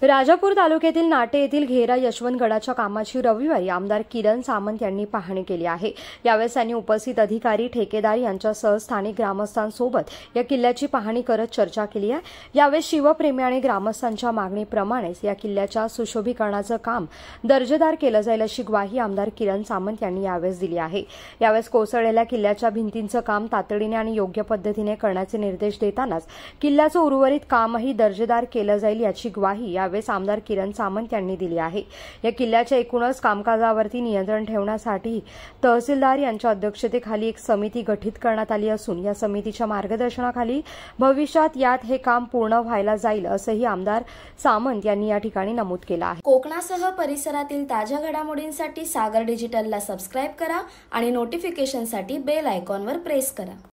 राजापूर तालुक्यातील नाटे येथील घेरा यशवंतगडाच्या कामाची रविवारी आमदार किरण सामंत यांनी पाहणी केली आहे। यावेळेस त्यांनी उपस्थित अधिकारी, ठेकेदार यांच्यासह स्थानिक ग्रामस्थांसोबत या किल्ल्याची पाहणी करत चर्चा केली आहे। यावेळेस शिवप्रेमी आणि ग्रामस्थांच्या मागणीप्रमाणेच या किल्ल्याच्या सुशोभीकरणाचं काम दर्जेदार केलं जाईल अशी ग्वाही आमदार किरण सामंत यांनी यावेळेस दिली आहे। यावेळेस कोसळलेल्या किल्ल्याच्या भिंतींचं काम तातडीने आणि योग्य पद्धतीने करण्याचे निर्देश देतानाच किल्ल्याचं उर्वरित कामही दर्जेदार केलं जाईल याची ग्वाही यावेळेस आमदार किरण सामंत यांनी दिली आहे। या किल्ल्याच्या एकूणच कामकाजावरती नियंत्रण ठेवण्यासाठी तहसीलदार यांच्या अध्यक्षतेखाली एक समिती गठीत करण्यात आली असून या समितीच्या मार्गदर्शनाखाली भविष्यात यात हे काम पूर्ण व्हायला जाईल असंही आमदार सामंत यांनी या ठिकाणी नमूद केलं आहे। कोकणासह परिसरातील ताज्या घडामोडींसाठी सागर डिजिटलला सबस्क्राइब करा आणि नोटिफिकेशनसाठी बेल आयकॉनवर प्रेस करा।